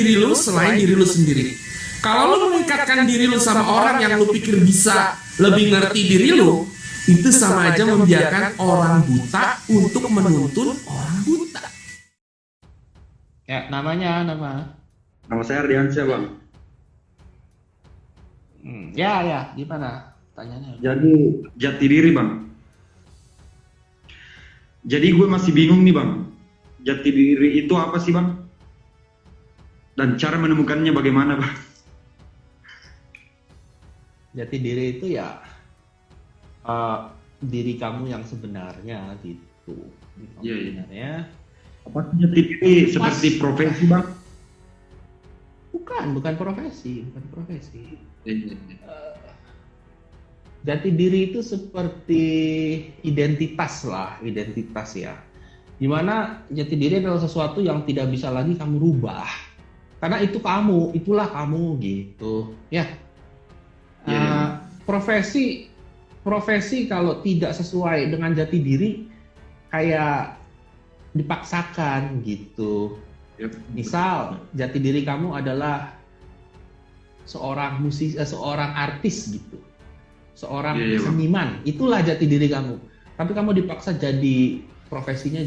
diri lu selain diri lu sendiri. Kalau lu mengikatkan diri lu sama orang yang lu pikir bisa lebih ngerti diri lu, itu sama aja membiarkan orang buta untuk menuntun orang buta. Ya, nama. Nama saya Ardiansyah, Bang. Ya, gimana? Tanyanya. Jadi jati diri, Bang. Jadi gue masih bingung nih, Bang. Jati diri itu apa sih, Bang? Dan cara menemukannya bagaimana, Bang? Jati diri itu ya diri kamu yang sebenarnya gitu. Iya. Sebenarnya. Apa sih jati diri? Seperti profesi, Bang? Bukan profesi. Iya. Jati diri itu seperti identitas ya. Dimana jati diri adalah sesuatu yang tidak bisa lagi kamu rubah. Karena itu kamu, itulah kamu gitu. Ya. Profesi kalau tidak sesuai dengan jati diri kayak dipaksakan gitu. Misal jati diri kamu adalah seorang artis gitu, seorang seniman, itulah jati diri kamu. Tapi kamu dipaksa jadi profesinya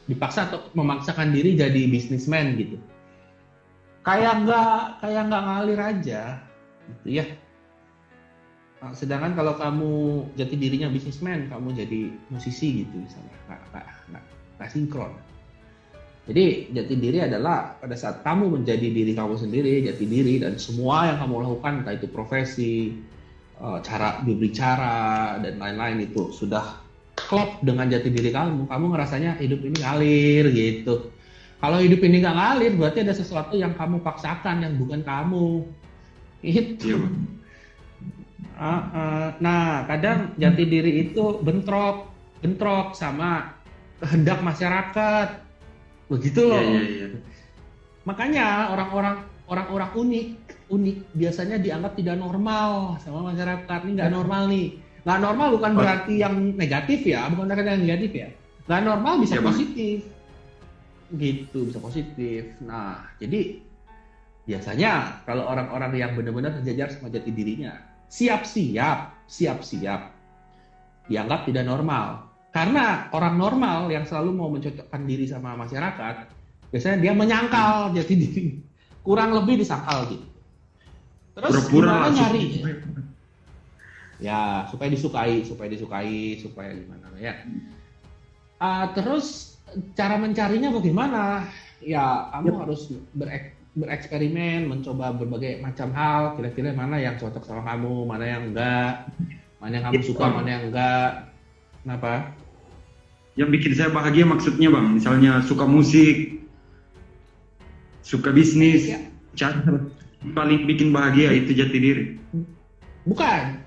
dipaksa atau memaksakan diri jadi bisnismen gitu. Kayak nggak ngalir aja gitu ya. Sedangkan kalau kamu jati dirinya bisnismen, kamu jadi musisi gitu misalnya, nggak sinkron. Jadi jati diri adalah pada saat kamu menjadi diri kamu sendiri, jati diri, dan semua yang kamu lakukan, entah itu profesi, cara berbicara dan lain-lain itu sudah klop dengan jati diri kamu ngerasanya hidup ini ngalir gitu. Kalau hidup ini nggak ngalir, berarti ada sesuatu yang kamu paksakan yang bukan kamu. Itu. Nah, kadang jati diri itu bentrok sama kehendak masyarakat. Begitu loh. Iya. Makanya orang-orang unik biasanya dianggap tidak normal sama masyarakat. Ini nggak normal nih. Nggak normal bukan berarti yang negatif ya, bukan berarti yang negatif ya. Nggak normal bisa positif. Gitu, bisa positif. Nah, jadi biasanya kalau orang-orang yang benar-benar terjajar sama jati dirinya, siap-siap dianggap tidak normal. Karena orang normal yang selalu mau mencocokkan diri sama masyarakat, biasanya dia menyangkal jati diri. Kurang lebih disangkal gitu. Terus gimana nyari? Ya, supaya disukai, supaya gimana ya. Terus cara mencarinya bagaimana? Ya, kamu harus bereksperimen, mencoba berbagai macam hal, kira-kira mana yang cocok sama kamu, mana yang enggak, mana yang kamu suka, mana yang enggak. Kenapa? Yang bikin saya bahagia maksudnya, Bang, misalnya suka musik, suka bisnis, cara paling bikin bahagia itu jati diri. Bukan.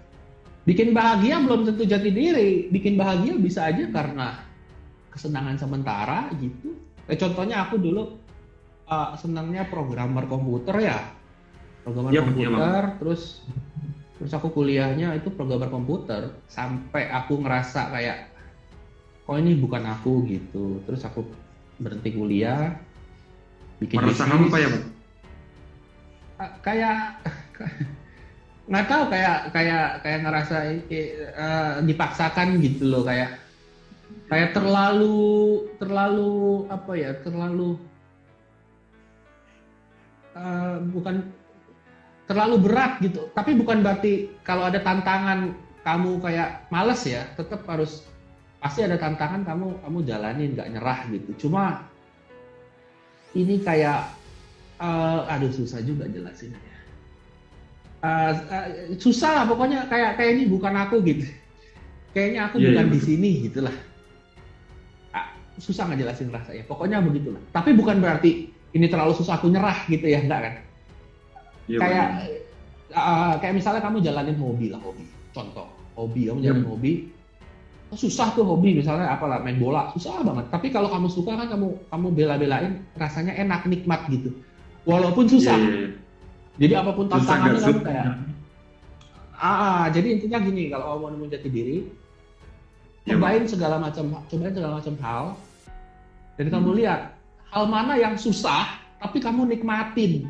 Bikin bahagia belum tentu jati diri. Bikin bahagia bisa aja karena kesenangan sementara gitu. Contohnya aku dulu senangnya programmer komputer ya. Komputer, terus aku kuliahnya itu programmer komputer sampai aku ngerasa kayak kok ini bukan aku gitu. Terus aku berhenti kuliah, bikin merasa bisnis. hampa ya, Bang? Kayak nggak tahu, kayak ngerasa dipaksakan gitu loh, kayak terlalu apa ya, bukan terlalu berat gitu. Tapi bukan berarti kalau ada tantangan kamu kayak males ya, tetap harus pasti ada tantangan, kamu jalanin, nggak nyerah gitu. Cuma ini kayak susah juga jelasinnya. Susah lah pokoknya, kayak ini bukan aku gitu. Kayaknya aku bukan di sini gitulah. Susah ngejelasin rasanya. Pokoknya begitulah. Tapi bukan berarti ini terlalu susah aku nyerah gitu ya, enggak kan? Kayak misalnya kamu jalanin hobi. Contoh, kamu jalanin hobi. Susah tuh hobi, misalnya apalah, main bola, susah banget. Tapi kalau kamu suka kan kamu bela-belain, rasanya enak, nikmat gitu. Walaupun susah. Jadi apapun tantangannya kamu kayak jadi intinya gini, kalau mau nemuin jati diri, cobain segala macam hal. Jadi kamu lihat hal mana yang susah tapi kamu nikmatin.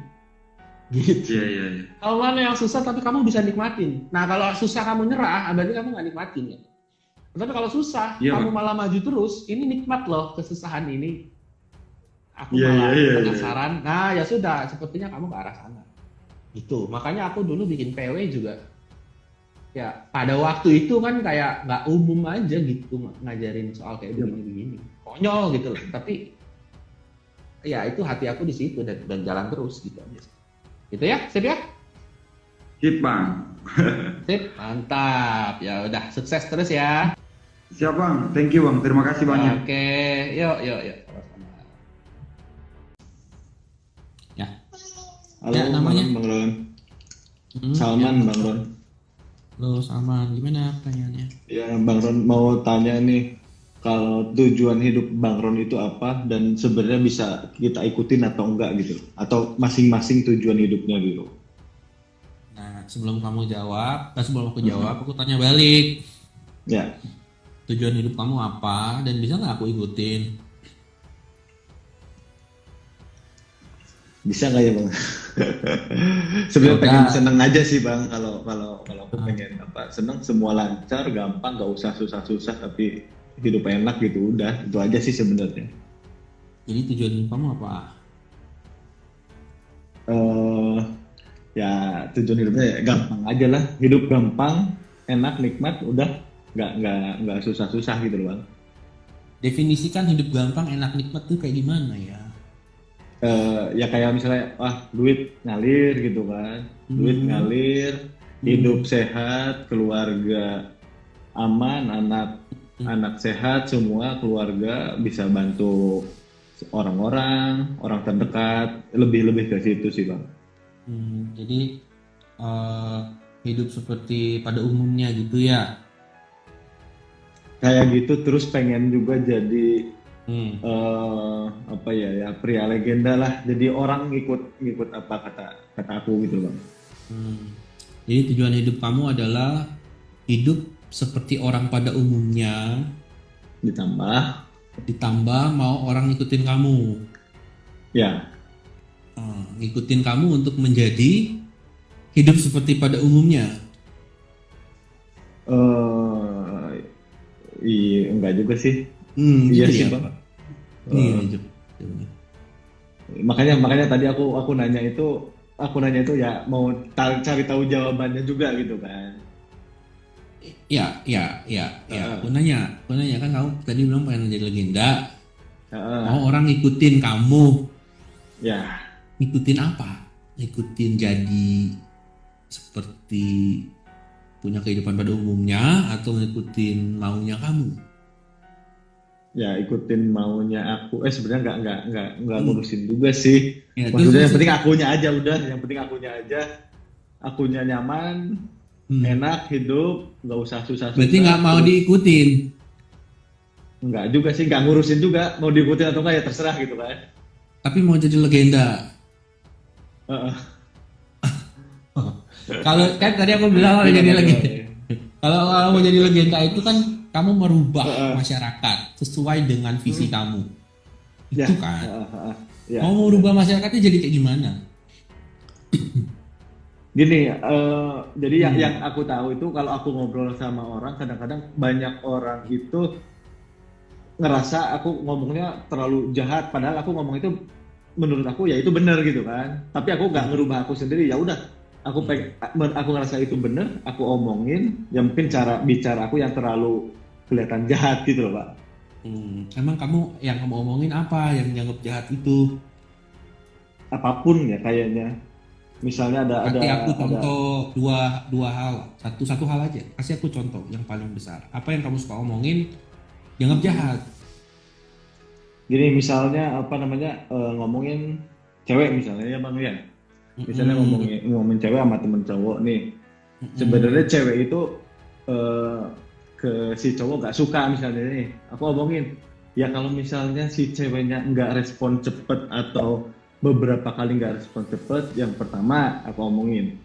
Gitu. Iya. Kalau mana yang susah tapi kamu bisa nikmatin. Nah kalau susah kamu nyerah, berarti kamu nggak nikmatin ya. Tapi kalau susah, Iya, kamu Bang. malah maju terus, ini nikmat loh kesusahan ini. Aku Iya, malah iya. penasaran. Nah ya sudah, sepertinya kamu ke arah sana. Gitu. Makanya aku dulu bikin PW juga. Ya pada waktu itu kan kayak nggak umum aja gitu ngajarin soal kayak begini-begini. Konyol gitu loh. Tapi ya itu hati aku di situ dan jalan terus gitu aja. Gitu ya, sip ya? Sip, Bang. Sip, mantap. Ya udah, sukses terus ya. Siap, Bang. Thank you, Bang. Terima kasih banyak. Oke, yuk. Sama-sama. Ya. Halo, Ya, namanya? Bang Ron. Salman, ya. Bang Ron. Halo, Salman. Gimana pertanyaannya? Ya, Bang Ron mau tanya nih, kalau tujuan hidup Bang Ron itu apa dan sebenarnya bisa kita ikutin atau enggak gitu, atau masing-masing tujuan hidupnya gitu. Nah, sebelum aku jawab, aku tanya balik. Ya, Tujuan hidup kamu apa dan bisa nggak aku ikutin? bisa nggak ya Bang? Sebenarnya Ya pengen udah. seneng aja sih Bang, kalau aku pengen seneng, semua lancar, gampang, nggak usah susah-susah, tapi hidup enak gitu, udah itu aja sih sebenarnya. Jadi tujuan hidup kamu apa? Ya tujuan hidupnya ya gampang aja lah, hidup gampang, enak, nikmat, udah nggak susah-susah gitu loh Bang. Definisikan hidup gampang, enak, nikmat tuh kayak gimana ya? Ya kayak misalnya duit ngalir gitu kan, duit ngalir, hidup sehat, keluarga aman, anak sehat, semua keluarga bisa bantu orang terdekat, lebih ke situ sih Bang. Jadi hidup seperti pada umumnya gitu ya? Kayak gitu, terus pengen juga jadi Hmm. apa ya pria legenda lah, jadi orang ngikut apa kata aku gitu Bang. Jadi tujuan hidup kamu adalah hidup seperti orang pada umumnya, ditambah mau orang ngikutin kamu. Ya, Ngikutin kamu untuk menjadi hidup seperti pada umumnya. iya enggak juga sih. Gitu Iya sih ya, Bang. Pak? Iya, hidup. Makanya tadi aku nanya itu ya mau cari tahu jawabannya juga gitu kan. Ya. Aku nanya kan kamu tadi bilang pengen jadi legenda. Mau orang ngikutin kamu. Ya, Ngikutin apa? Ngikutin jadi seperti punya kehidupan pada umumnya atau ngikutin maunya kamu? ya ikutin maunya aku. Sebenarnya nggak ngurusin juga sih. Ya, Maksudnya yang terus- penting akunya aja udah. Yang penting akunya aja. Akunya nyaman, enak hidup, nggak usah susah-susah. Berarti nggak mau diikutin. Nggak juga sih, nggak ngurusin juga. Mau diikutin atau nggak ya terserah gitu kan. Tapi mau jadi legenda. Heeh. Kalau kan tadi aku bilang mau jadi legenda. Kalau mau jadi legenda itu kan kamu merubah masyarakat sesuai dengan visi kamu. Itu kan. Ya. Mau merubah masyarakatnya jadi kayak gimana? Gini, jadi yang aku tahu itu kalau aku ngobrol sama orang, kadang-kadang banyak orang itu ngerasa aku ngomongnya terlalu jahat, padahal aku ngomong itu menurut aku ya itu benar gitu kan. Tapi aku nggak ngerubah aku sendiri, ya udah. Aku ngerasa itu benar, aku omongin. Ya mungkin cara bicara aku yang terlalu kelihatan jahat gitu loh Pak. Emang kamu yang kamu omongin apa yang dianggap jahat itu? Apapun ya kayaknya. Misalnya ada Kasih aku contoh dua hal, satu hal aja. Kasih aku contoh yang paling besar. Apa yang kamu suka omongin dianggap jahat? Gini misalnya ngomongin cewek misalnya ya Bang ya. Misalnya ngomongin cewek sama temen cowok nih. Sebenarnya cewek itu ke si cowok nggak suka misalnya nih. Aku omongin ya kalau misalnya si ceweknya nggak respon cepet atau beberapa kali nggak respon cepet, yang pertama aku omongin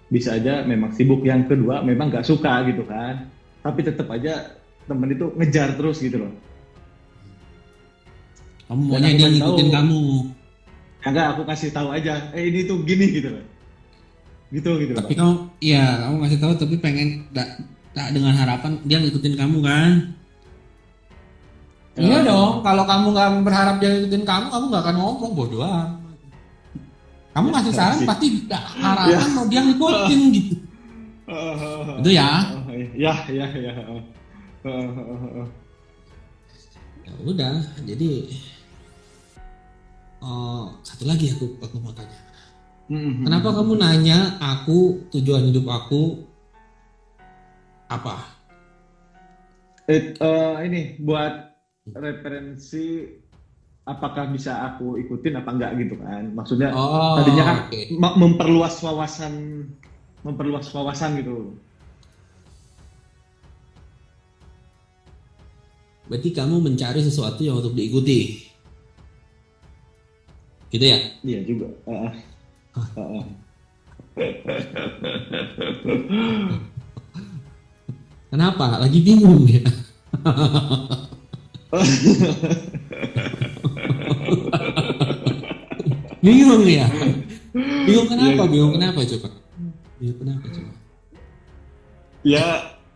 bisa aja memang sibuk, yang kedua memang nggak suka gitu kan, tapi tetap aja temen itu ngejar terus gitu loh. Kamu maunya dia ngikutin kamu. Enggak, aku kasih tahu aja. Ini tuh gini gitu loh. Gitu Tapi Bang. kamu ngasih tahu tapi pengen tak dengan harapan dia ngikutin kamu kan? Iya dong, kalau kamu nggak berharap dia ngikutin kamu nggak akan ngomong, bodoh amat. Kamu ngasih saran Sih. pasti harapan mau dia ngikutin gitu. Itu ya. Ya. Ya udah, jadi satu lagi aku mau tanya. Kenapa kamu nanya aku tujuan hidup aku apa? Ini buat referensi apakah bisa aku ikutin apa enggak gitu kan. Maksudnya tadinya kan Oke. memperluas wawasan gitu. Berarti kamu mencari sesuatu yang untuk diikuti. Gitu ya? Iya juga. Kenapa? Lagi bingung ya? Bingung ya? Bingung kenapa? Bingung kenapa coba? Bingung kenapa coba? Ya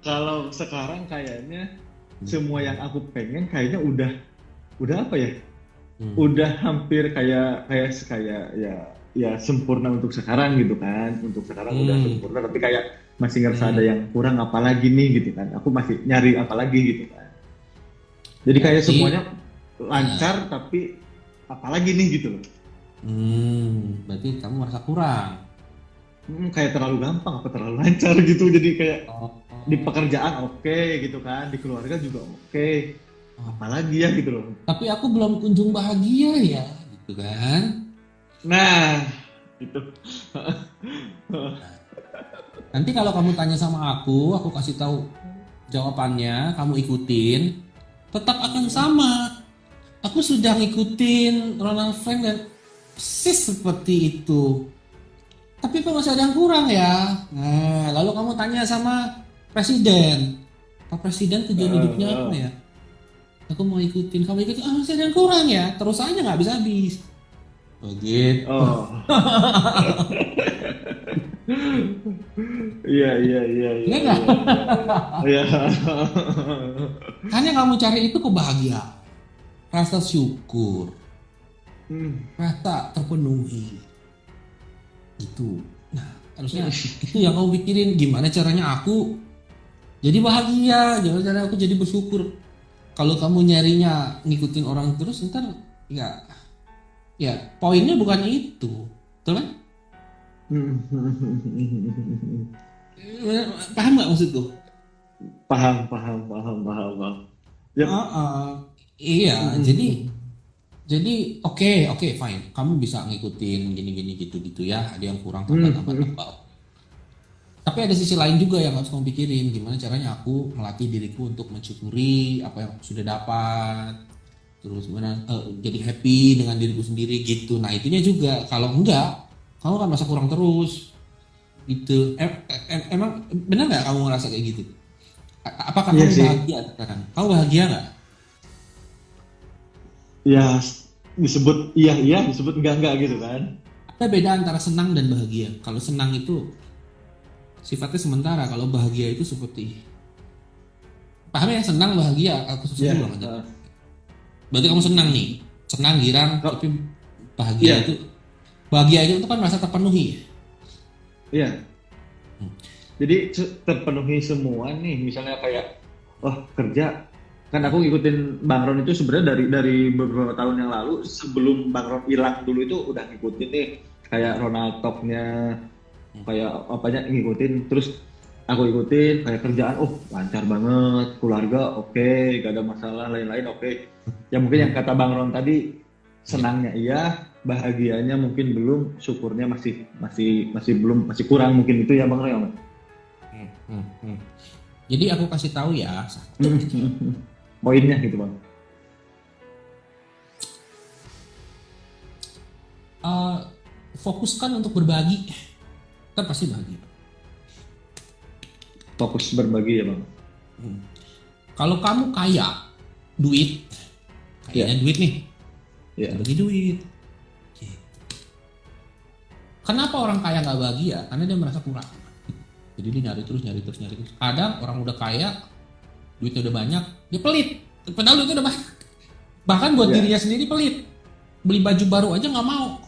kalau sekarang kayaknya semua yang aku pengen kayaknya udah apa ya? Udah hampir kayak ya sempurna untuk sekarang gitu kan. Untuk sekarang udah sempurna tapi kayak masih ngerasa ada yang kurang apalagi nih gitu kan. Aku masih nyari apalagi gitu kan. Jadi kayak Berarti- semuanya lancar tapi apalagi nih gitu loh. Berarti kamu merasa kurang. Kayak terlalu gampang apa terlalu lancar gitu. Jadi kayak Oh, di pekerjaan oke gitu kan, di keluarga juga oke. Apalagi ya gitu loh. tapi aku belum kunjung bahagia ya, gitu kan? Nah, itu. Nanti kalau kamu tanya sama aku kasih tahu jawabannya, kamu ikutin, tetap akan sama. Aku sudah ngikutin Ronald Frank dan persis seperti itu. Tapi kok masih ada yang kurang ya? Nah, lalu kamu tanya sama presiden. Pak Presiden tujuan hidupnya apa ya? Aku mau ikutin, kamu ikutin, masih ada yang kurang ya? Terus aja nggak habis-habis. Oh gitu. Oh. Iya. Iya nggak? Iya. Kan yang kamu cari itu kebahagiaan, rasa syukur, rasa terpenuhi. Itu. Nah, harusnya itu yang kamu pikirin, gimana caranya aku jadi bahagia, gimana caranya aku jadi bersyukur. Kalau kamu nyarinya ngikutin orang terus, ntar ya poinnya bukan itu, betul kan? Paham nggak maksudku? Paham. Yap. Iya, jadi oke, fine. Kamu bisa ngikutin gini gitu ya. Ada yang kurang tambah. Tapi ada sisi lain juga yang harus kamu pikirin. Gimana caranya aku melatih diriku untuk mensyukuri apa yang sudah dapat. Terus gimana jadi happy dengan diriku sendiri gitu. Nah itunya juga. Kalau enggak, kamu kan merasa kurang terus. Gitu. Emang benar nggak kamu ngerasa kayak gitu? Apakah Iya kamu sih. bahagia sekarang? Kamu bahagia nggak? Ya disebut iya, disebut enggak gitu kan. Ada beda antara senang dan bahagia. Kalau senang itu sifatnya sementara, kalau bahagia itu seperti paham ya, senang bahagia aku susah Iya. banget. Berarti kamu senang nih, senang girang, tapi bahagia Iya. itu kan merasa terpenuhi. Iya. Jadi terpenuhi semua nih, misalnya kayak kerja kan aku ngikutin Bang Ron itu sebenarnya dari beberapa tahun yang lalu sebelum Bang Ron hilang dulu itu udah ngikutin nih kayak Ronald Talk-nya kayak apanya ngikutin terus aku ikutin kayak kerjaan lancar banget, keluarga oke, gak ada masalah lain-lain oke. Ya mungkin yang kata Bang Ron tadi senangnya iya, bahagianya mungkin belum, syukurnya masih belum, masih kurang mungkin itu ya Bang Ron. Jadi aku kasih tahu ya satu poinnya gitu Bang. fokuskan untuk berbagi, kita pasti bahagia. Fokus berbagi ya Bang. Kalau kamu kaya, duit, kayaknya duit nih, Iya. bagi duit. Gitu. Kenapa orang kaya nggak bahagia? Karena dia merasa kurang. Jadi dia nyari terus. Kadang orang udah kaya, duitnya udah banyak, dia pelit. Padahal duitnya udah banyak. Bahkan buat dirinya sendiri pelit. Beli baju baru aja nggak mau.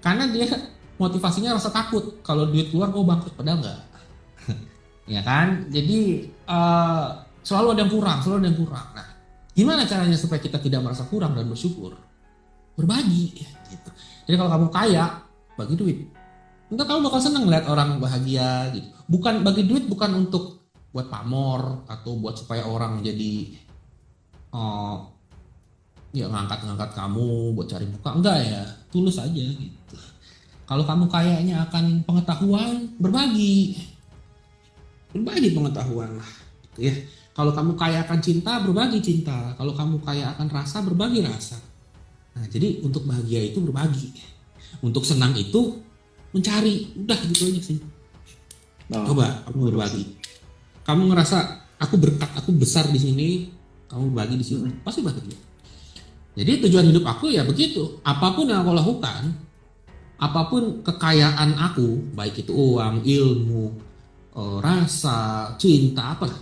Karena dia motivasinya rasa takut. Kalau duit keluar, bangkrut. Padahal nggak. Ya kan? Jadi selalu ada yang kurang. Nah, gimana caranya supaya kita tidak merasa kurang dan bersyukur? Berbagi. Gitu. Jadi kalau kamu kaya, bagi duit. Entah kamu bakal seneng lihat orang bahagia gitu. Bukan bagi duit bukan untuk buat pamor atau buat supaya orang jadi ya ngangkat kamu buat cari muka, enggak ya, tulus aja gitu. Kalau kamu kayaknya akan pengetahuan, berbagi pengetahuan lah gitu ya. Kalau kamu kaya akan cinta, berbagi cinta. Kalau kamu kaya akan rasa, berbagi rasa. Nah, jadi untuk bahagia itu berbagi. Untuk senang itu mencari, udah gitu aja sih. Coba kamu berbagi. Kamu ngerasa aku berkat, aku besar di sini, kamu berbagi di sini, pasti bahagia. Jadi tujuan hidup aku ya begitu. Apapun yang aku lakukan, apapun kekayaan aku, baik itu uang, ilmu, rasa, cinta, apalah,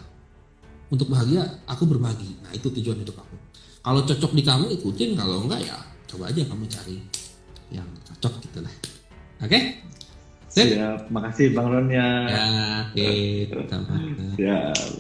untuk bahagia aku berbagi. Nah itu tujuan hidup aku. Kalau cocok di kamu ikutin, kalau enggak ya coba aja kamu cari yang cocok gitu lah. Oke? Siap, makasih Bang Ron ya. Ya, oke. Sama. Siap.